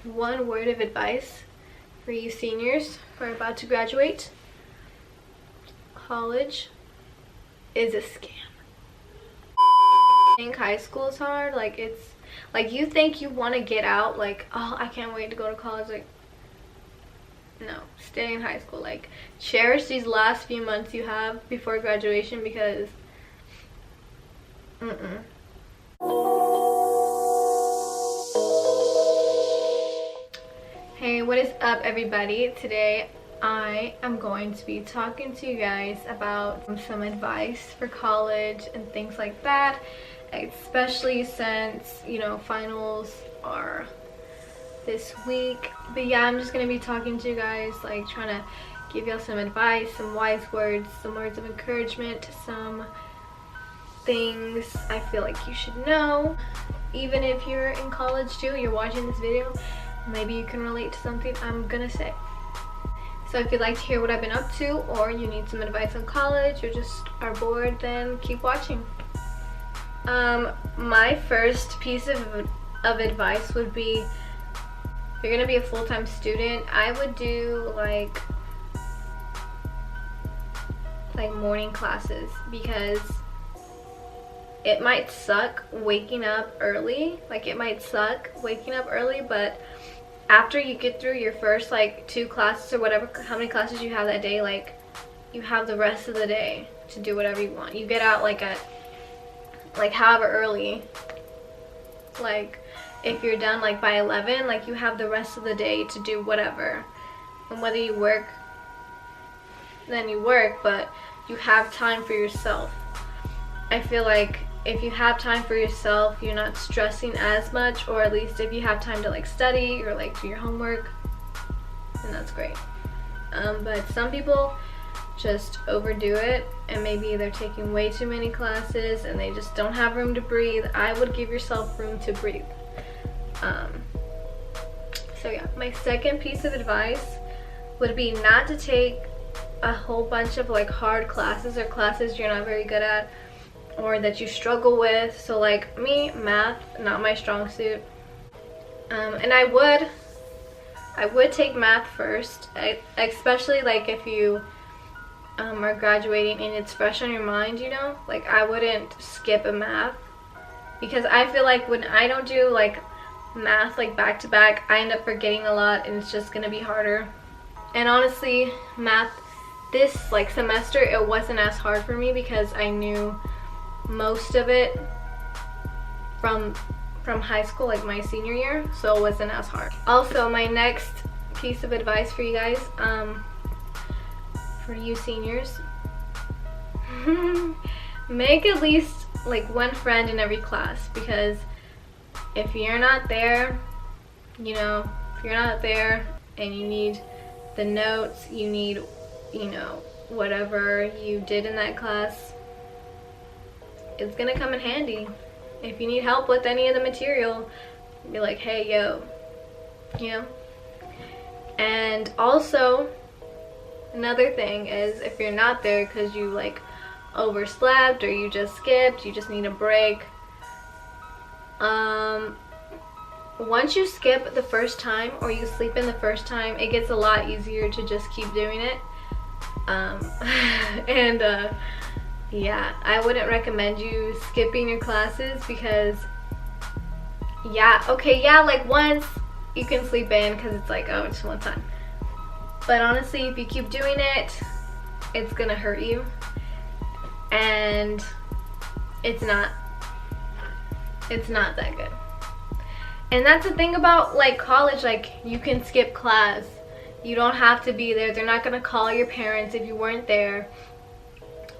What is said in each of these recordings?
one word of advice for you seniors who are about to graduate: college is a scam. I think high school is hard. Like, it's like you think you want to get out, like, oh, I can't wait to go to college. Like, no, stay in high school. Like, cherish these last few months you have before graduation, because Hey, what is up, everybody? Today I am going to be talking to you guys about some advice for college and things like that, especially since, you know, finals are this week. But yeah, I'm just gonna be talking to you guys, like trying to give y'all some advice, some wise words, some words of encouragement, some things I feel like you should know. Even if you're in college too, you're watching this video, maybe you can relate to something I'm gonna say. So if you'd like to hear what I've been up to, or you need some advice on college, or just are bored, then keep watching. My first piece of advice would be, if you're gonna be a full-time student, I would do like morning classes, because it might suck waking up early. Like, it might suck waking up early, but after you get through your first like 2 classes or whatever, how many classes you have that day, like, you have the rest of the day to do whatever you want. You get out like at however early, like if you're done like by 11, like you have the rest of the day to do whatever. And whether you work, then you work, but you have time for yourself. I feel like if you have time for yourself, you're not stressing as much, or at least if you have time to like study or like do your homework, then that's great. But some people just overdo it, and maybe they're taking way too many classes and they just don't have room to breathe. I would give yourself room to breathe. So yeah, my second piece of advice would be not to take a whole bunch of like hard classes, or classes you're not very good at, or that you struggle with. So like me, math, not my strong suit. And I would take math first, especially like if you are graduating and it's fresh on your mind, you know? Like, I wouldn't skip a math, because I feel like when I don't do like math like back to back, I end up forgetting a lot and it's just gonna be harder. And honestly, math this like semester, it wasn't as hard for me because I knew most of it from high school, like my senior year, so it wasn't as hard. Also, my next piece of advice for you guys, for you seniors, make at least like one friend in every class, because if you're not there, you know, if you're not there and you need the notes, you need, you know, whatever you did in that class, it's gonna come in handy. If you need help with any of the material, be like, hey, yo, you know. And also, another thing is, if you're not there because you like overslept, or you just skipped, you just need a break, once you skip the first time, or you sleep in the first time, it gets a lot easier to just keep doing it. Yeah, I wouldn't recommend you skipping your classes, because yeah, okay, yeah, like once you can sleep in because it's like, oh, it's one time. But honestly, if you keep doing it, it's gonna hurt you, and it's not that good. And that's the thing about like college, like you can skip class. You don't have to be there. They're not gonna call your parents if you weren't there.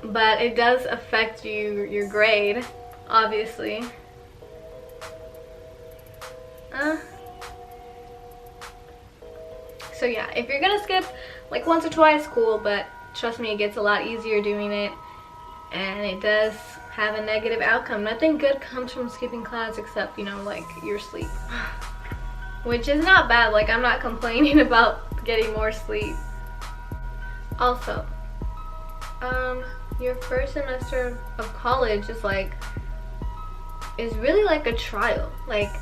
But it does affect your grade, obviously. So yeah, if you're gonna skip like once or twice, cool, but trust me, it gets a lot easier doing it, and it does have a negative outcome. Nothing good comes from skipping class except, you know, like your sleep. Which is not bad, like I'm not complaining about getting more sleep. Also, your first semester of college is really like a trial. Like,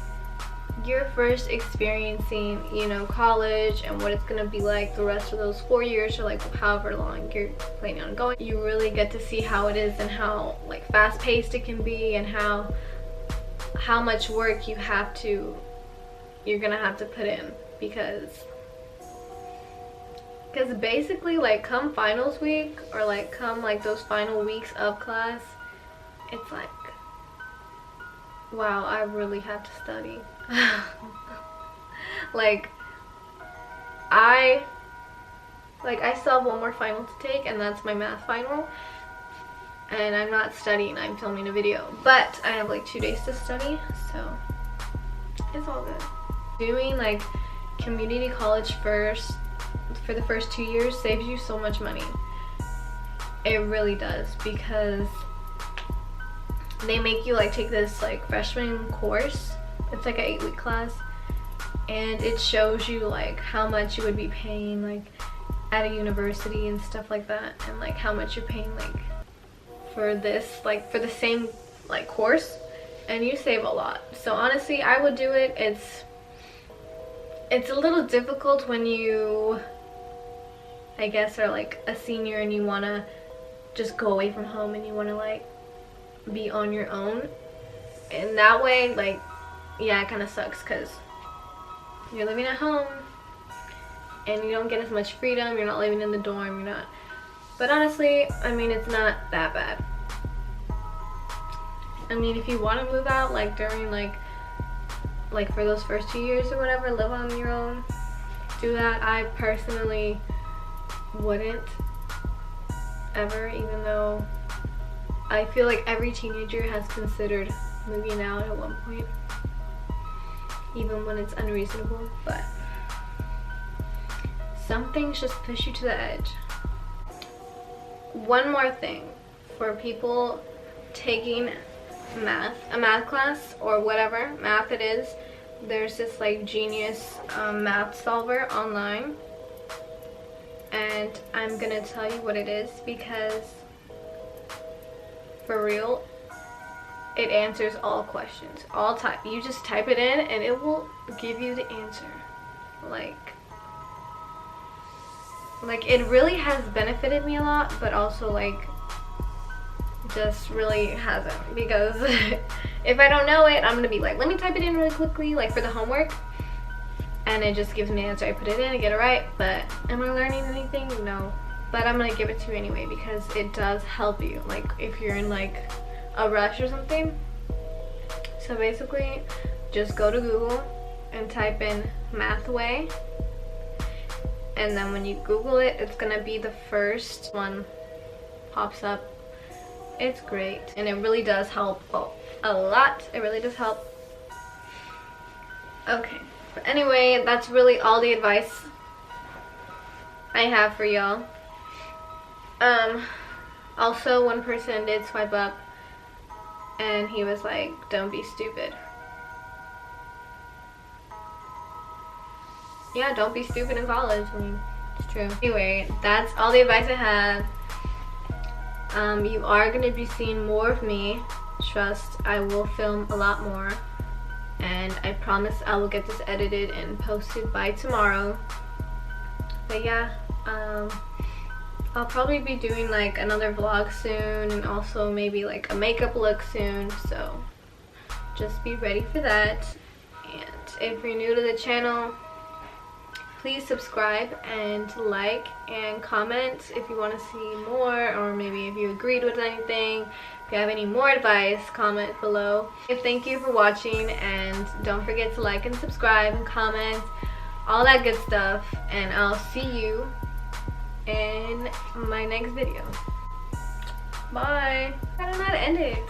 you're first experiencing, you know, college and what it's gonna be like the rest of those 4 years or like however long you're planning on going. You really get to see how it is and how like fast-paced it can be, and how much work you're gonna have to put in, because basically like come finals week, or like come like those final weeks of class, it's like, wow, I really have to study. like I still have one more final to take, and that's my math final, and I'm not studying, I'm filming a video, but I have like 2 days to study, so it's all good. Doing like community college first for the first 2 years saves you so much money. It really does, because they make you like take this like freshman course. It's like an 8-week class, and it shows you like how much you would be paying like at a university and stuff like that, and like how much you're paying like for this, like for the same like course, and you save a lot. So honestly, I would do it. It's a little difficult when you, I guess, are like a senior and you want to just go away from home and you want to like be on your own. And that way, like, yeah, it kind of sucks, because you're living at home and you don't get as much freedom. You're not living in the dorm, you're not. But honestly, I mean, it's not that bad. I mean, if you want to move out like during like for those first 2 years or whatever, live on your own, do that. I personally wouldn't ever, even though I feel like every teenager has considered moving out at one point, even when it's unreasonable. But some things just push you to the edge. One more thing for people taking math, a math class or whatever math it is, there's this like Genius math solver online, and I'm gonna tell you what it is, because for real, it answers all questions, all type. You just type it in and it will give you the answer. Like it really has benefited me a lot, but also like just really hasn't, because if I don't know it, I'm gonna be like, let me type it in really quickly, like for the homework, and it just gives me an answer. I put it in, I get it right, but am I learning anything? No. But I'm gonna give it to you anyway, because it does help you, like if you're in like a rush or something. So basically, just go to Google and type in Mathway, and then when you Google it, it's gonna be the first one pops up. It's great, and it really does help a lot. It really does help. Okay, but anyway, that's really all the advice I have for y'all. Also, one person did swipe up and he was like, don't be stupid. Yeah, don't be stupid in college. I mean, it's true. Anyway, that's all the advice I have. You are going to be seeing more of me. Trust, I will film a lot more, and I promise I will get this edited and posted by tomorrow. But yeah, I'll probably be doing like another vlog soon, and also maybe like a makeup look soon, so just be ready for that. And if you're new to the channel, please subscribe and like and comment if you want to see more, or maybe if you agreed with anything. If you have any more advice, comment below. Thank you for watching, and don't forget to like and subscribe and comment, all that good stuff, and I'll see you in my next video. Bye. I don't know how to end it.